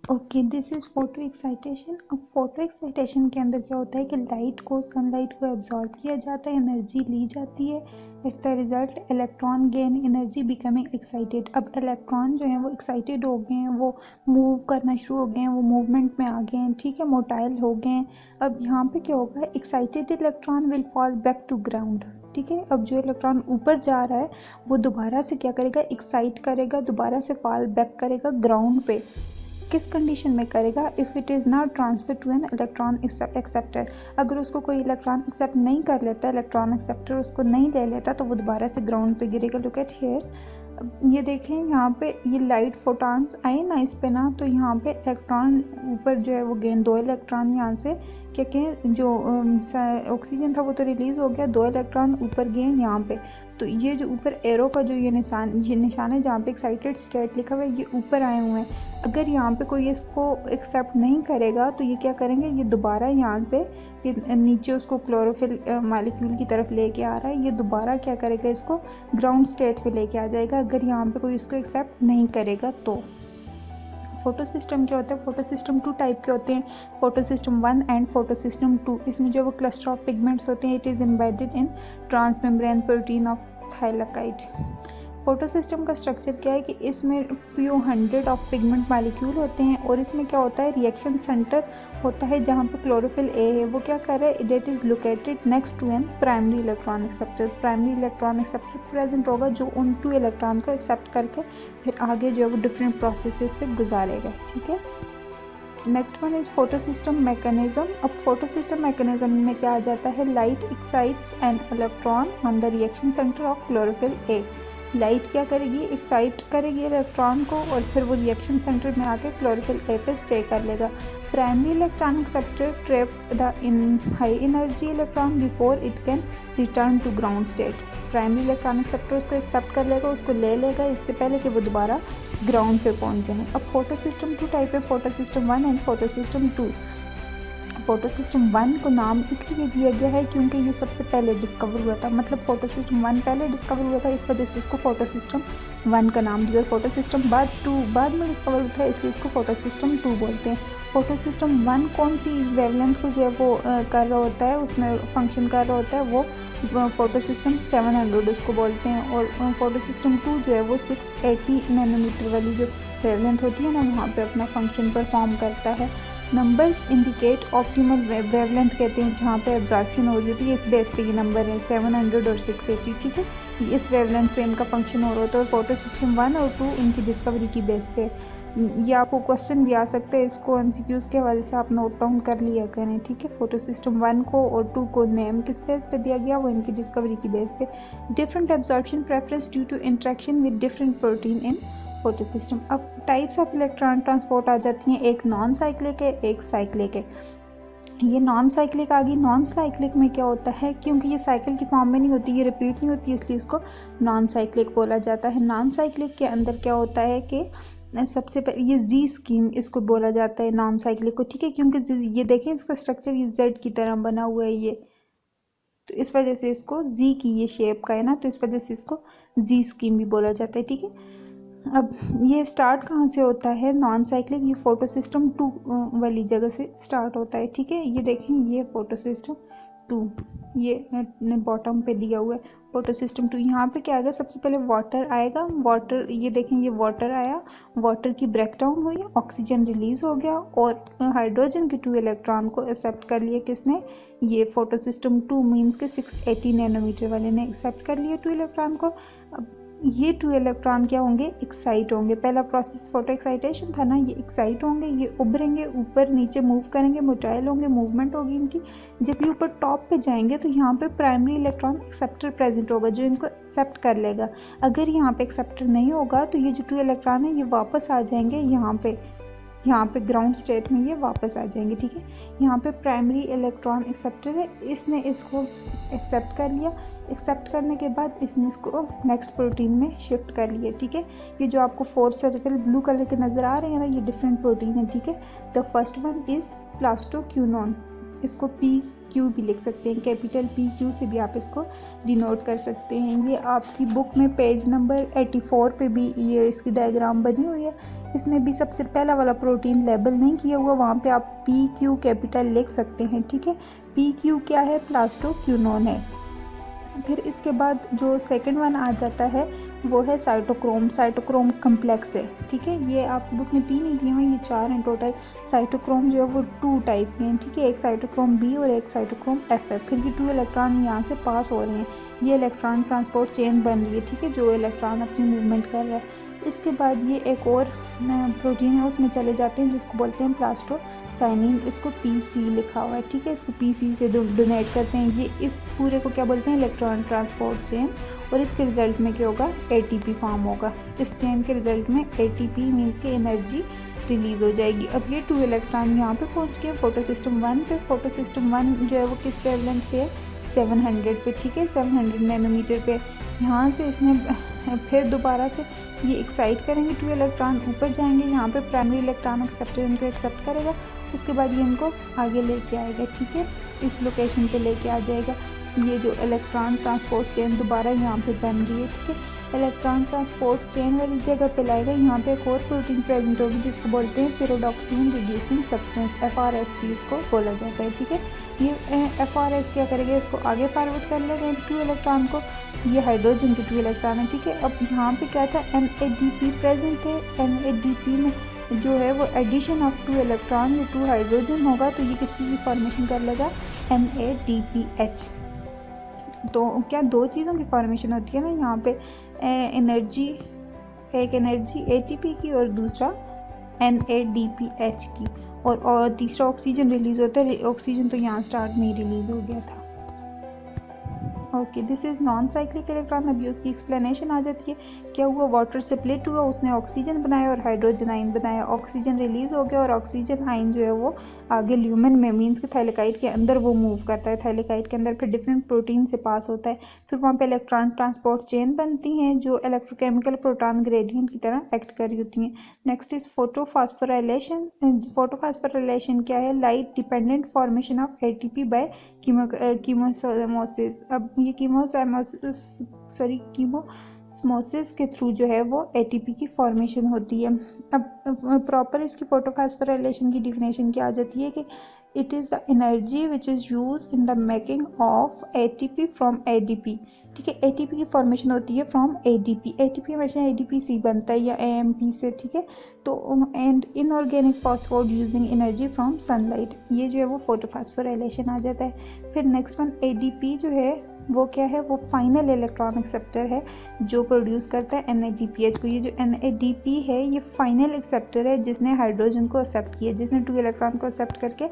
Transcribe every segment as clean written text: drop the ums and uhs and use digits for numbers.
Okay, this is photo excitation. अब photo excitation के अंदर क्या होता है कि लाइट को, सनलाइट को एब्जॉर्ब किया जाता है, एनर्जी ली जाती है। At the result electron gain energy becoming excited. अब इलेक्ट्रॉन जो है वो एक्साइटेड हो गए हैं, वो मूव करना शुरू हो गए हैं, वो मूवमेंट में आ गए हैं, ठीक है, मोटाइल हो गए हैं। अब यहाँ पे क्या होगा, excited electron will fall back to ground, ठीक है। अब जो इलेक्ट्रॉन ऊपर जा रहा है वो दोबारा से क्या करेगा, एक्साइट करेगा, दोबारा से फॉल बैक करेगा ग्राउंड पे। किस कंडीशन में करेगा, if it is not transfer to an electron acceptor. अगर उसको कोई इलेक्ट्रॉन एक्सेप्ट नहीं कर लेता, इलेक्ट्रॉन एक्सेप्टर उसको नहीं ले लेता, तो वो दोबारा से ग्राउंड पे गिरेगा। लुक एट हेयर, ये देखें यहाँ पे ये लाइट फोटॉन्स आए ना इस पे ना, तो यहाँ पे इलेक्ट्रॉन ऊपर जो है वो गेन, 2 इलेक्ट्रॉन यहाँ से क्या कहें, जो ऑक्सीजन था वो तो रिलीज़ हो गया, 2 इलेक्ट्रॉन ऊपर गए यहाँ पे। तो ये जो ऊपर एरो का जो ये निशान है जहाँ पे एक्साइटेड स्टेट लिखा हुआ है, ये ऊपर आए हुए हैं। अगर यहाँ पे कोई इसको एक्सेप्ट नहीं करेगा तो ये क्या करेंगे, ये दोबारा यहाँ से ये नीचे उसको क्लोरोफिल मालिक्यूल की तरफ लेके आ रहा है, ये दोबारा क्या करेगा, इसको ग्राउंड स्टेट पे लेके आ जाएगा अगर यहाँ पे कोई इसको एक्सेप्ट नहीं करेगा तो। फोटो सिस्टम क्या होता है, फोटो सिस्टम 2 टाइप के होते हैं, photo system 1 and photo system 2। इसमें जो वो क्लस्टर ऑफ पिगमेंट्स होते हैं, it is embedded in transmembrane protein of thylakoid. Photo system का स्ट्रक्चर क्या है कि इसमें फ्यू 100 ऑफ पिगमेंट मालिक्यूल होते हैं, और इसमें क्या होता है, रिएक्शन सेंटर होता है जहाँ पे क्लोरोफिल ए है, वो क्या कर रहा है, that is located next to an primary electron acceptor. Primary electron acceptor present होगा जो उन 2 इलेक्ट्रॉन को एक्सेप्ट करके फिर आगे जो है वो डिफरेंट प्रोसेसेस से गुजारेगा, ठीक है। Next one is photo system mechanism. अब फोटो सिस्टम मैकेनिज्म में क्या आ जाता है, light excites an electron on the reaction centre of chlorophyll A. Light क्या करेगी, एक्साइट करेगी इलेक्ट्रॉन को, और फिर वो रिएक्शन सेंटर में आके क्लोरोफिल ए पे स्टे कर लेगा। Primary electron acceptor trap the in high energy electron before it can return to ground state. Primary electron acceptor उसको एक्सेप्ट कर लेगा, उसको ले लेगा इससे पहले कि वो दोबारा ग्राउंड पे पहुंच जाए। अब फोटो सिस्टम 2 टाइप है, photo system 1 and photo system 2। Photo system 1 को नाम इसलिए दिया गया है क्योंकि ये सबसे पहले डिस्कवर हुआ था, मतलब फोटो सिस्टम 1 पहले डिस्कवर हुआ था, इस वजह से इसको फोटो सिस्टम 1 का नाम दिया। फोटो सिस्टम बाद में डिस्कवर हुआ था, इसलिए इसको फोटो सिस्टम 2 बोलते हैं। फोटो सिस्टम 1 कौन सी वेवलेंथ को जो है वो कर रहा होता है, उसमें फंक्शन कर रहा होता है, वो फोटो सिस्टम 700 उसको बोलते हैं। और फोटो सिस्टम 2 जो है वो 680 नैनोमीटर वाली जो वेवलेंथ होती है ना, वहाँ पे अपना फंक्शन परफॉर्म करता है। नंबर्स इंडिकेट ऑप्टिमल वेवलेंथ कहते हैं जहाँ पे एब्जॉर्प्शन हो जाती है, इस बेस पे ये नंबर है 700 और 680, ठीक है। इस वेवलेंथ पे इनका फंक्शन हो रहा होता है। फोटो सिस्टम 1 और 2 इनकी डिस्कवरी की बेस पे। ये आपको क्वेश्चन भी आ सकते हैं, इसको एमसीक्यूज़ के हवाले से आप नोट डाउन कर लिया करें, ठीक है। फोटो सिस्टम 1 को और 2 को नेम किस बेस पे दिया गया, वो इनकी डिस्कवरी की बेस पे। Different absorption preference due to interaction with different protein in photo system. अब टाइप्स ऑफ इलेक्ट्रॉन ट्रांसपोर्ट आ जाती हैं, एक नॉन साइक्लिक है, एक साइक्लिक है। ये नॉन साइक्लिक आ गई। नॉन साइक्लिक में क्या होता है, क्योंकि ये साइकिल की फॉर्म में नहीं होती, ये रिपीट नहीं होती, इसलिए इसको नॉन साइक्लिक बोला जाता है। नॉन साइक्लिक के अंदर क्या होता है कि सबसे पहले ये जी स्कीम इसको बोला जाता है नॉन साइक्लिक को, ठीक है, क्योंकि ये देखें इसका स्ट्रक्चर ये जेड की तरह बना हुआ है ये, तो इस वजह से इसको जी की ये शेप का है ना, तो इस वजह से इसको जी स्कीम भी बोला जाता है, ठीक है। अब ये स्टार्ट कहाँ से होता है, नॉन साइक्लिक ये फोटो सिस्टम 2 वाली जगह से स्टार्ट होता है, ठीक है। ये देखें ये फोटो सिस्टम 2, ये बॉटम पे दिया हुआ है फोटो सिस्टम 2। यहाँ पे क्या आएगा, सबसे पहले वाटर आएगा, वाटर ये देखें ये वाटर आया, वाटर की ब्रेकडाउन हुई, ऑक्सीजन रिलीज़ हो गया, और हाइड्रोजन के 2 इलेक्ट्रॉन को एक्सेप्ट कर लिया किसने, ये फोटो सिस्टम 2 मीन्स के 680 नैनोमीटर वाले ने एक्सेप्ट कर लिया 2 इलेक्ट्रॉन को। अब ये 2 इलेक्ट्रॉन क्या होंगे, एक्साइट होंगे। पहला प्रोसेस फोटो एक्साइटेशन था ना, ये एक्साइट होंगे, ये उभरेंगे, ऊपर नीचे मूव करेंगे, मोटाइल होंगे, मूवमेंट होगी इनकी। जब ये ऊपर टॉप पे जाएंगे तो यहाँ पे प्राइमरी इलेक्ट्रॉन एक्सेप्टर प्रेजेंट होगा जो इनको एक्सेप्ट कर लेगा। अगर यहाँ पे एक्सेप्टर नहीं होगा तो ये जो 2 इलेक्ट्रॉन है ये वापस आ जाएंगे यहाँ पे ग्राउंड स्टेट में ये वापस आ जाएंगे, ठीक है। यहाँ पे प्राइमरी इलेक्ट्रॉन एक्सेप्टर है, इसने इसको एक्सेप्ट कर लिया, एक्सेप्ट करने के बाद इसने इसको नेक्स्ट प्रोटीन में शिफ्ट कर लिया, ठीक है। ये जो आपको 4 सर्कल ब्लू कलर के नज़र आ रहे हैं ना, ये डिफरेंट प्रोटीन है, ठीक है। The first one is plastoquinone, इसको PQ भी लिख सकते हैं, कैपिटल PQ से भी आप इसको डिनोट कर सकते हैं। ये आपकी बुक में पेज नंबर 84 पे भी ये इसकी डायग्राम बनी हुई है। इसमें भी सबसे पहला वाला प्रोटीन लेबल नहीं किया हुआ, वहाँ पे आप PQ कैपिटल लिख सकते हैं, ठीक है। PQ क्या है? प्लास्टोक्विनोन है। फिर इसके बाद जो सेकंड वन आ जाता है वो है साइटोक्रोम। साइटोक्रोम कम्प्लेक्स है, ठीक है। ये आप बुक में 3 ही दिए हुए हैं, ये 4 हैं टोटल। साइटोक्रोम जो है वो 2 टाइप के हैं, ठीक है। एक साइटोक्रोम B और एक साइटोक्रोम F है। फिर ये 2 इलेक्ट्रॉन यहाँ से पास हो रहे हैं, ये इलेक्ट्रॉन ट्रांसपोर्ट चेन बन रही है, ठीक है, जो इलेक्ट्रॉन अपनी मूवमेंट कर रहा है। इसके बाद ये एक और प्रोटीन है, उसमें चले जाते हैं जिसको बोलते हैं प्लास्टोसाइनिन, इसको PC लिखा हुआ है, ठीक है। इसको PC से डोनेट करते हैं। ये इस पूरे को क्या बोलते हैं? Electron transport chain. और इसके रिजल्ट में क्या होगा? ATP फॉर्म होगा। इस चेन के रिजल्ट में ATP मीन्स की एनर्जी रिलीज हो जाएगी। अब ये 2 इलेक्ट्रॉन यहाँ पे पहुँच गए फोटो सिस्टम 1 पे। फोटो सिस्टम 1 जो है वो किस वेवलेंथ पे है? 700 पे, ठीक है, 700 नैनोमीटर पे। यहाँ से इसने फिर दोबारा से ये एक्साइट करेंगे, 2 इलेक्ट्रॉन ऊपर जाएंगे, यहाँ पे प्राइमरी इलेक्ट्रॉन एक्सेप्टर इनको एक्सेप्ट करेगा। उसके बाद ये इनको आगे लेके आएगा, ठीक है, इस लोकेशन पे लेके आ जाएगा। ये जो इलेक्ट्रॉन ट्रांसपोर्ट चेन दोबारा यहाँ पे बन रही है, ठीक है। इलेक्ट्रॉन ट्रांसपोर्ट चेन वाली जगह पे लाएगा, यहाँ पे एक और प्रोटीन प्रेजेंट होगी जिसको बोलते हैं pyridoxine रिड्यूसिंग सब्सटेंस, FRSC इसको बोला जाता है, ठीक है। ये FRS क्या करेगा? इसको आगे फॉरवर्ड कर लेगा 2 इलेक्ट्रॉन को। ये हाइड्रोजन के 2 इलेक्ट्रॉन है, ठीक है। अब यहाँ पे क्या था? NADP प्रेजेंट है। NADP में जो है वो एडिशन ऑफ 2 इलेक्ट्रॉन, ये 2 हाइड्रोजन होगा तो ये किसी की फॉर्मेशन कर लेगा? NADPH। तो क्या 2 चीज़ों की फॉर्मेशन होती है ना यहाँ पे, एनर्जी, एक एनर्जी ATP की और दूसरा NADPH की, और तीसरा ऑक्सीजन रिलीज़ होता है। ऑक्सीजन तो यहाँ स्टार्ट में ही रिलीज़ हो गया था। Okay, this is non cyclic electron. अभी उसकी एक्सप्लेनेशन आ जाती है। क्या हुआ? वाटर स्प्लिट हुआ, उसने ऑक्सीजन बनाया और हाइड्रोजन आइन बनाया। ऑक्सीजन रिलीज़ हो गया और ऑक्सीजन आइन जो है वो आगे ल्यूमेन में मीन्स के थाइलेकाइड के अंदर वो मूव करता है। थाइलेकाइड के अंदर फिर डिफरेंट प्रोटीन से पास होता है। फिर वहाँ पे इलेक्ट्रॉन ट्रांसपोर्ट चेन बनती हैं जो इलेक्ट्रोकेमिकल प्रोटॉन ग्रेडियंट की तरह एक्ट कर रही होती हैं। Next is photophosphorylation. फोटोफॉस्फोराइलेशन क्या है? Light dependent formation of ATP by chemiosmosis. अब ये कीमोस्मोसिस के थ्रू जो है वो ATP की फॉर्मेशन होती है। अब प्रॉपर इसकी फोटोफॉस्फोराइलेशन की डिफिनेशन क्या आ जाती है कि it is the energy which is use in the making of ATP from ADP, ठीक है। ATP की फॉर्मेशन होती है फ्रॉम ADP। ATP हमेशा ADP बनता है या AMP से, ठीक है। तो and inorganic phosphate using energy from sunlight, ये जो है वो फोटोफॉस्फोराइलेशन आ जाता है। फिर नेक्स्ट वन ADP जो है वो क्या है? वो फाइनल इलेक्ट्रॉन एक्सेप्टर है जो प्रोड्यूस करता है NADPH को। ये जो NADP है ये फाइनल एक्सेप्टर है जिसने हाइड्रोजन को एक्सेप्ट किया, जिसने 2 इलेक्ट्रॉन को एक्सेप्ट करके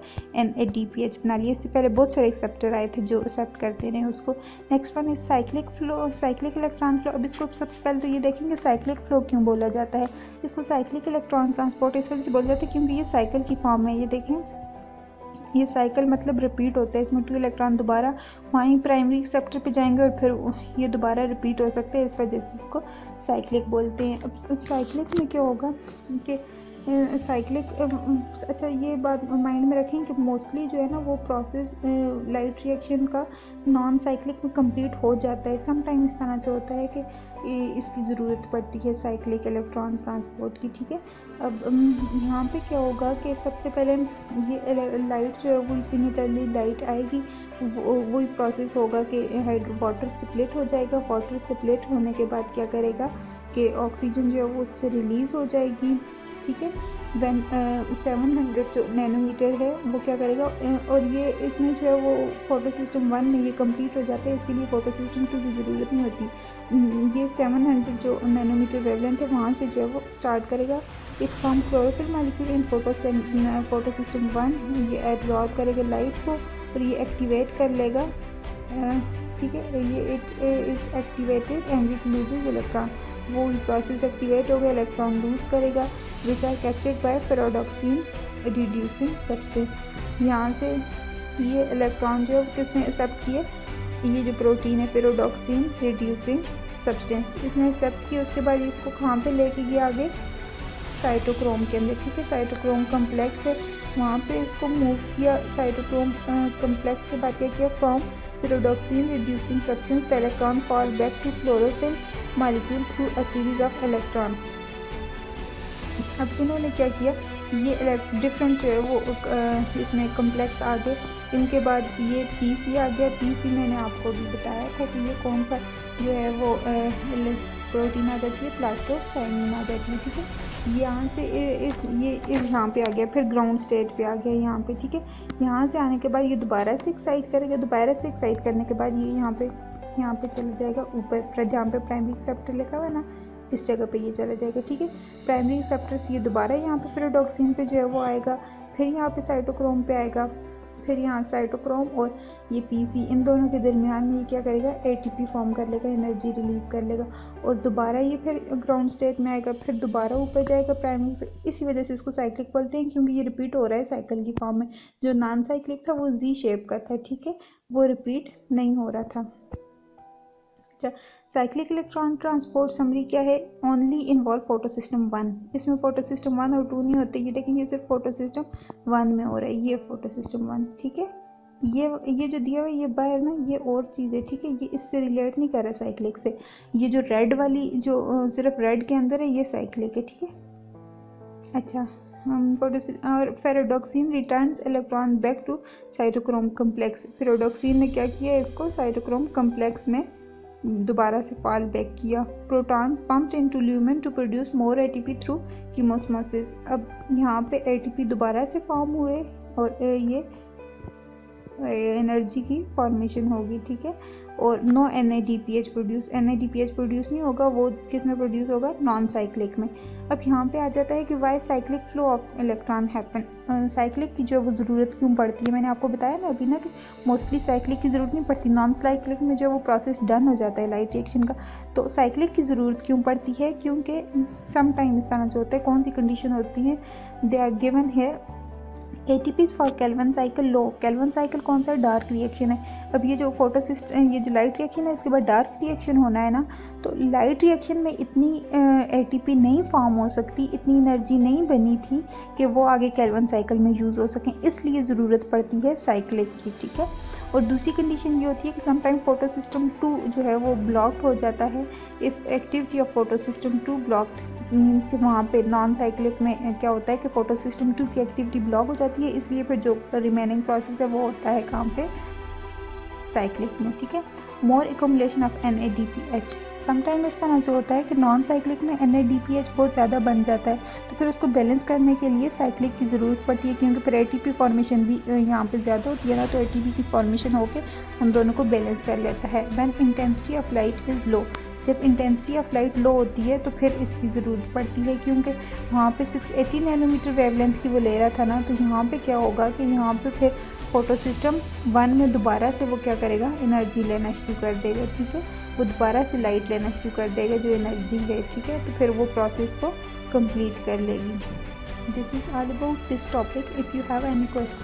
NADPH बना लिया। इससे पहले बहुत सारे एक्सेप्टर आए थे जो एक्सेप्ट करते रहे उसको। Next one is cyclic flow, cyclic electron flow. अब इसको सबसे पहले तो ये देखेंगे साइक्लिक फ्लो क्यों बोला जाता है। इसको साइक्लिक इलेक्ट्रॉन ट्रांसपोर्ट इस वजह से बोला जाता है क्योंकि ये साइकिल की फॉर्म है। ये देखें, ये साइकिल मतलब रिपीट होता है। इसमें 2 इलेक्ट्रॉन दोबारा वहीं प्राइमरी एक्सेप्टर पे जाएंगे और फिर ये दोबारा रिपीट हो सकते हैं, इस वजह से इसको साइक्लिक बोलते हैं। अब साइक्लिक में क्या होगा कि साइक्लिक, अच्छा ये बात माइंड में रखें कि मोस्टली जो है ना वो प्रोसेस लाइट रिएक्शन का नॉन साइक्लिक में कंप्लीट हो जाता है। सम टाइम इस तरह से होता है कि इसकी ज़रूरत पड़ती है साइक्लिक इलेक्ट्रॉन ट्रांसपोर्ट की, ठीक है। अब यहाँ पे क्या होगा कि सबसे पहले ये लाइट जो है वो इसी में चली लाइट आएगी, वही प्रोसेस होगा कि वाटर स्प्लिट हो जाएगा। वाटर स्प्लिट होने के बाद क्या करेगा कि ऑक्सीजन जो है वो उससे रिलीज़ हो जाएगी, ठीक है। 700 जो नैनोमीटर है वो क्या करेगा, और ये इसमें जो है वो फोटो सिस्टम 1 में ये कंप्लीट हो जाता है, इसके लिए फोटो सिस्टम 2 की ज़रूरत नहीं होती। ये 700 जो नैनोमीटर वेवलेंथ है वहाँ से जो है वो स्टार्ट करेगा। It form chlorophyll molecule in photo system 1। ये एब्जॉर्ब करेगा लाइट को और ये एक्टिवेट कर लेगा, ठीक है। ये it is activated and it loses electron. वो प्रोसेस एक्टिवेट हो गया, इलेक्ट्रॉन लूज करेगा which are captured by pyridoxine reducing substance. यहाँ से ये इलेक्ट्रॉन जो है किसने एक्सेप्ट किए? ये जो प्रोटीन है pyridoxine रिड्यूसिंग सब्सटेंस, इसने एक्सेप्ट किया। उसके बाद इसको कहाँ पे लेके गया? आगे साइटोक्रोम के अंदर, ठीक है। साइटोक्रोम कम्प्लेक्स है वहाँ पे इसको मूव किया। साइटोक्रोम कम्प्लेक्स के बाद क्या किया? From pyridoxine reducing substance the electron fall back to chlorophyll molecule through a series of electron। अब इन्होंने क्या किया, ये डिफरेंट जो है वो इसमें कम्प्लेक्स आ गए। इनके बाद ये पीसी आ गया। पीसी मैंने आपको भी बताया था कि ये कौन सा जो है वो प्रोटीन आ जाती है, प्लास्टोसाइनिन आ जाती है, ठीक है। यहाँ से ये यहाँ पे आ गया, फिर ग्राउंड स्टेट पे आ गया यहाँ पे, ठीक है। यहाँ से आने के बाद ये दोबारा से एक्साइट करेगा। दोबारा से एक्साइट करने के बाद ये यहाँ पे चला जाएगा ऊपर, जहाँ पे प्राइमरी रिसेप्टर लिखा हुआ है ना, इस जगह पे ये चला जाएगा, ठीक है। प्राइमरी रिसेप्टर से ये दोबारा यहाँ पे पेरिडोक्सिन पे जो है वो आएगा, फिर यहाँ पे साइटोक्रोम पे आएगा, फिर यहाँ साइटोक्रोम और ये पीसी, इन दोनों के दरमियान में ये क्या करेगा, एटीपी फॉर्म कर लेगा, एनर्जी रिलीज कर लेगा, और दोबारा ये फिर ग्राउंड स्टेट में आएगा, फिर दोबारा ऊपर जाएगा प्राइमरी से। इसी वजह से इसको साइक्लिक बोलते हैं, क्योंकि ये रिपीट हो रहा है साइकिल की फॉर्म में। जो नॉन साइक्लिक था वो जी शेप का था, ठीक है, वो रिपीट नहीं हो रहा था। साइक्लिक इलेक्ट्रॉन ट्रांसपोर्ट समरी क्या है, ओनली इन्वॉल्व फोटो सिस्टम 1। इसमें फोटो सिस्टम 1 और 2 नहीं होते, ये लेकिन ये सिर्फ फोटो सिस्टम 1 में हो रहा है, ये फोटो सिस्टम 1, ठीक है। ये जो दिया हुआ है ये बाहर ना, ये और चीज़ है, ठीक है, ये इससे रिलेट नहीं कर रहा साइक्लिक से। ये जो रेड वाली जो सिर्फ रेड के अंदर है ये साइक्लिक है, ठीक है। अच्छा, और ferredoxin returns electron back to cytochrome complex. Ferredoxin ने क्या किया, इसको साइटोक्रोम कम्प्लेक्स में दोबारा से फॉल बैक किया। Protons pumped into lumen to produce more ATP through chemiosmosis. अब यहाँ पे एटीपी दोबारा से फॉर्म हुए और ये एनर्जी की फॉर्मेशन होगी, ठीक है। और no NADPH produce, NADPH produce नहीं होगा, वो किस में प्रोड्यूस होगा, नॉन साइक्लिक में। अब यहाँ पे आ जाता है कि why cyclic flow of electron happen, cyclic की जो वो ज़रूरत क्यों पड़ती है। मैंने आपको बताया ना अभी ना कि मोस्टली साइक्लिक की ज़रूरत नहीं पड़ती, नॉन साइक्लिक में जो वो प्रोसेस डन हो जाता है लाइट रिएक्शन का। तो साइक्लिक की ज़रूरत क्यों पड़ती है, क्योंकि सम टाइम इस तरह से होता है। कौन सी कंडीशन होती है, दे आर गिवन है ATPs for Calvin cycle low. Calvin cycle कौन सा, डार्क रिएक्शन है। अब ये जो ये जो लाइट रिएक्शन है, इसके बाद डार्क रिएक्शन होना है ना, तो लाइट रिएक्शन में इतनी ATP नहीं फॉर्म हो सकती, इतनी एनर्जी नहीं बनी थी कि वो आगे केल्विन साइकिल में यूज़ हो सकें, इसलिए ज़रूरत पड़ती है साइक्लिक की, ठीक है। और दूसरी कंडीशन ये होती है कि समटाइम फोटो सिस्टम 2 जो है वो ब्लॉक्ड हो जाता है। If activity of photo system 2 blocked means कि वहाँ पे नॉन साइक्लिक में क्या होता है कि फोटो सिस्टम 2 की एक्टिविटी ब्लॉक हो जाती है, इसलिए फिर जो रिमेनिंग प्रोसेस है वो होता है काम पे साइक्लिक में, ठीक है। मोर एक्युमुलेशन ऑफ NADPH। समटाइम इस तरह से होता है कि नॉन साइक्लिक में NADPH बहुत ज़्यादा बन जाता है, तो फिर उसको बैलेंस करने के लिए साइक्लिक की ज़रूरत पड़ती है, क्योंकि फिर ATP फॉर्मेशन भी यहाँ पे ज़्यादा होती है ना, तो ATP की फॉर्मेशन होकर उन दोनों को बैलेंस कर लेता है। When intensity of light is low, जब इंटेंसिटी ऑफ लाइट लो होती है तो फिर इसकी ज़रूरत पड़ती है, क्योंकि वहाँ पे 680 नैनोमीटर वेवलेंथ की वो ले रहा था ना, तो यहाँ पे क्या होगा कि यहाँ पे फिर फोटो सिस्टम 1 में दोबारा से वो क्या करेगा, एनर्जी लेना शुरू कर देगा, ठीक है। वो दोबारा से लाइट लेना शुरू कर देगा जो एनर्जी है, ठीक है, तो फिर वो प्रोसेस को कंप्लीट कर लेगी। This is all about this topic. If you have any question